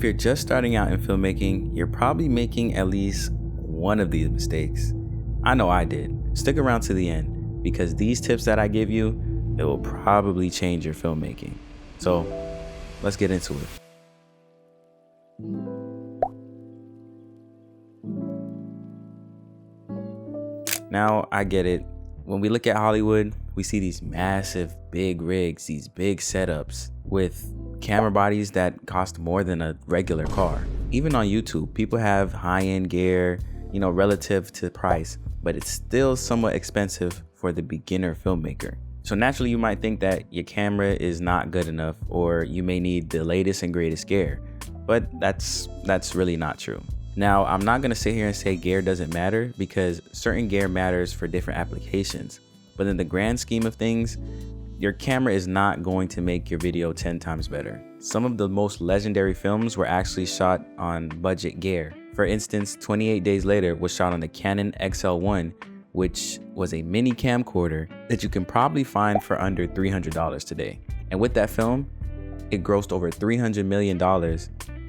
If you're just starting out in filmmaking, you're probably making at least one of these mistakes. I know I did. Stick around to the end because these tips that I give you, it will probably change your filmmaking. So let's get into it. Now I get it. When we look at Hollywood, we see these massive big rigs, these big setups with camera bodies that cost more than a regular car. Even on YouTube, people have high-end gear, relative to price, but it's still somewhat expensive for the beginner filmmaker. So naturally, you might think that your camera is not good enough, or you may need the latest and greatest gear, but that's really not true. Now, I'm not gonna sit here and say gear doesn't matter, because certain gear matters for different applications, but in the grand scheme of things, your camera is not going to make your video 10 times better. Some of the most legendary films were actually shot on budget gear. For instance, 28 Days Later was shot on the Canon XL1, which was a mini camcorder that you can probably find for under $300 today. And with that film, it grossed over $300 million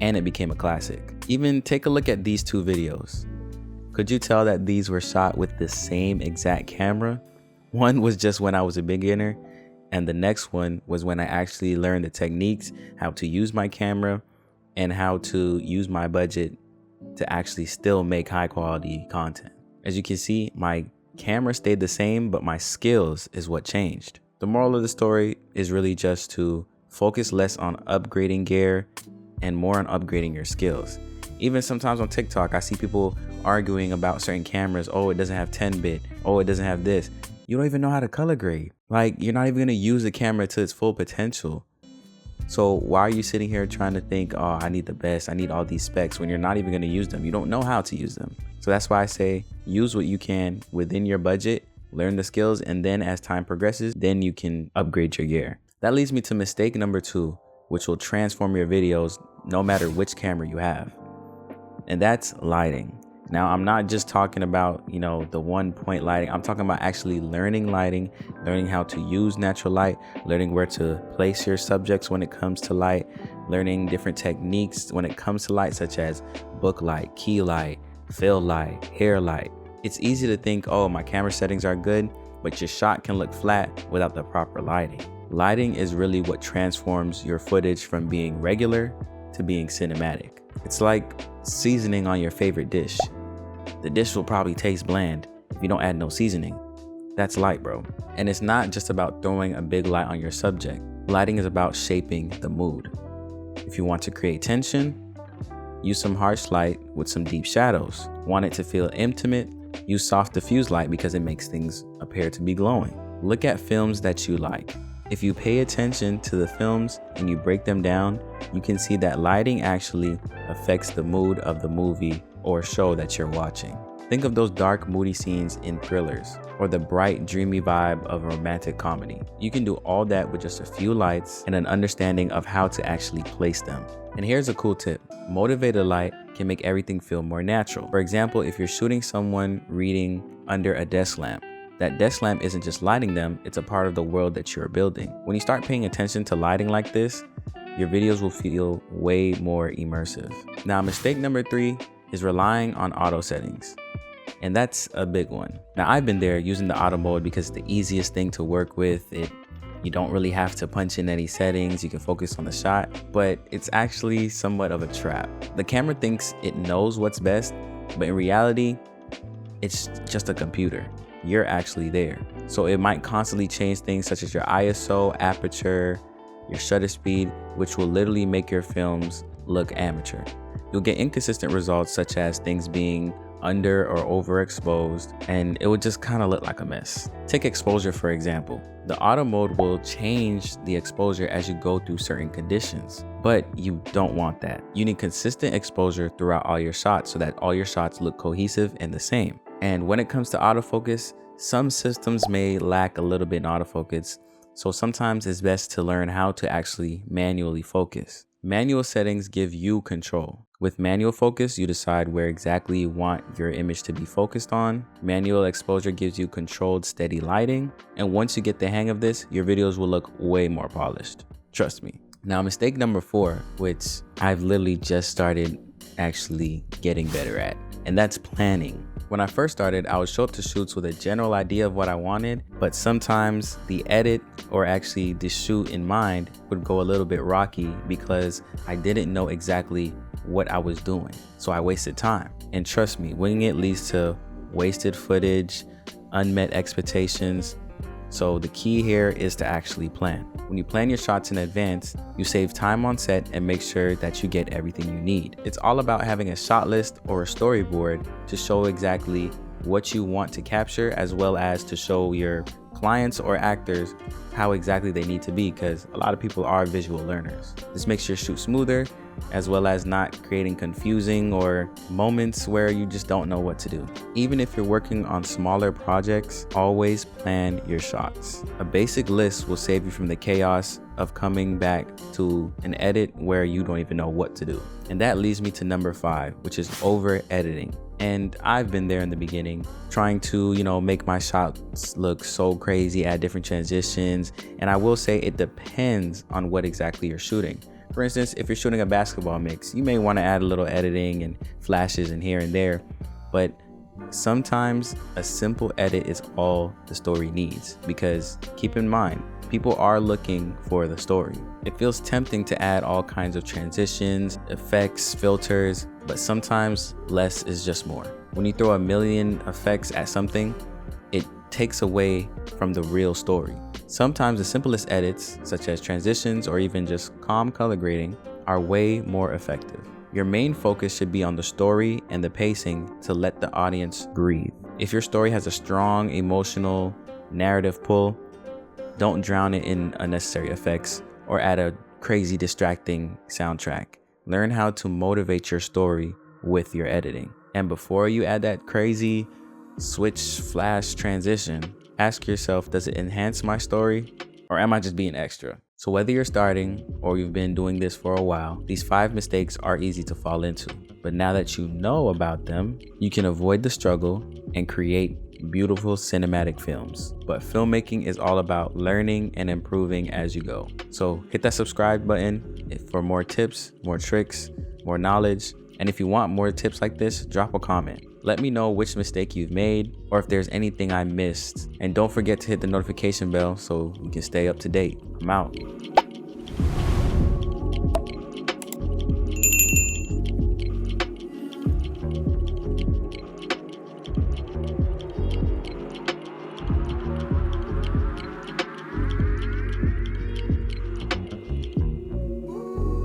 and it became a classic. Even take a look at these two videos. Could you tell that these were shot with the same exact camera? One was just when I was a beginner, and the next one was when I actually learned the techniques, how to use my camera, and how to use my budget to actually still make high quality content. As you can see, my camera stayed the same, but my skills is what changed. The moral of the story is really just to focus less on upgrading gear and more on upgrading your skills. Even sometimes on TikTok, I see people arguing about certain cameras. Oh, it doesn't have 10-bit. Oh, it doesn't have this. You don't even know how to color grade. Like, you're not even gonna use the camera to its full potential. So why are you sitting here trying to think, oh, I need the best, I need all these specs, when you're not even gonna use them? You don't know how to use them. So that's why I say use what you can within your budget, learn the skills, and then as time progresses, then you can upgrade your gear. That leads me to mistake number 2, which will transform your videos no matter which camera you have. And that's lighting. Now, I'm not just talking about, the 1-point lighting. I'm talking about actually learning lighting, learning how to use natural light, learning where to place your subjects when it comes to light, learning different techniques when it comes to light, such as book light, key light, fill light, hair light. It's easy to think, oh, my camera settings are good, but your shot can look flat without the proper lighting. Lighting is really what transforms your footage from being regular to being cinematic. It's like seasoning on your favorite dish. The dish will probably taste bland if you don't add no seasoning. That's light, bro. And it's not just about throwing a big light on your subject. Lighting is about shaping the mood. If you want to create tension, use some harsh light with some deep shadows. Want it to feel intimate? Use soft diffuse light because it makes things appear to be glowing. Look at films that you like. If you pay attention to the films and you break them down, you can see that lighting actually affects the mood of the movie or show that you're watching. Think of those dark, moody scenes in thrillers or the bright, dreamy vibe of a romantic comedy. You can do all that with just a few lights and an understanding of how to actually place them. And here's a cool tip. Motivated light can make everything feel more natural. For example, if you're shooting someone reading under a desk lamp, that desk lamp isn't just lighting them, it's a part of the world that you're building. When you start paying attention to lighting like this, your videos will feel way more immersive. Now, mistake number 3 is relying on auto settings. And that's a big one. Now, I've been there using the auto mode because it's the easiest thing to work with. You don't really have to punch in any settings. You can focus on the shot, but it's actually somewhat of a trap. The camera thinks it knows what's best, but in reality, it's just a computer. You're actually there. So it might constantly change things such as your ISO, aperture, your shutter speed, which will literally make your films look amateur. You'll get inconsistent results such as things being under or overexposed, and it would just kind of look like a mess. Take exposure, for example. The auto mode will change the exposure as you go through certain conditions, but you don't want that. You need consistent exposure throughout all your shots so that all your shots look cohesive and the same. And when it comes to autofocus, some systems may lack a little bit in autofocus, so sometimes it's best to learn how to actually manually focus. Manual settings give you control. With manual focus, you decide where exactly you want your image to be focused on. Manual exposure gives you controlled, steady lighting. And once you get the hang of this, your videos will look way more polished. Trust me. Now, mistake number 4, which I've literally just started actually getting better at, and that's planning. When I first started, I would show up to shoots with a general idea of what I wanted, but sometimes the edit or actually the shoot in mind would go a little bit rocky because I didn't know exactly what I was doing. So I wasted time. And trust me, winging it leads to wasted footage, unmet expectations. So the key here is to actually plan. When you plan your shots in advance, you save time on set and make sure that you get everything you need. It's all about having a shot list or a storyboard to show exactly what you want to capture, as well as to show your clients or actors how exactly they need to be, because a lot of people are visual learners. This makes your shoot smoother, as well as not creating confusing or moments where you just don't know what to do. Even if you're working on smaller projects, always plan your shots. A basic list will save you from the chaos of coming back to an edit where you don't even know what to do. And that leads me to number 5, which is over editing. And I've been there in the beginning, trying to, make my shots look so crazy, add different transitions. And I will say it depends on what exactly you're shooting. For instance, if you're shooting a basketball mix, you may want to add a little editing and flashes in here and there, but sometimes a simple edit is all the story needs, because keep in mind, people are looking for the story. It feels tempting to add all kinds of transitions, effects, filters, but sometimes less is just more. When you throw a million effects at something, it takes away from the real story. Sometimes the simplest edits, such as transitions or even just calm color grading, are way more effective. Your main focus should be on the story and the pacing to let the audience breathe. If your story has a strong emotional narrative pull, don't drown it in unnecessary effects or add a crazy distracting soundtrack. Learn how to motivate your story with your editing. And before you add that crazy switch flash transition, ask yourself, does it enhance my story, or am I just being extra? So whether you're starting or you've been doing this for a while, these 5 mistakes are easy to fall into. But now that you know about them, you can avoid the struggle and create beautiful cinematic films. But filmmaking is all about learning and improving as you go. So hit that subscribe button for more tips, more tricks, more knowledge. And if you want more tips like this, drop a comment. Let me know which mistake you've made or if there's anything I missed. And don't forget to hit the notification bell so you can stay up to date. I'm out.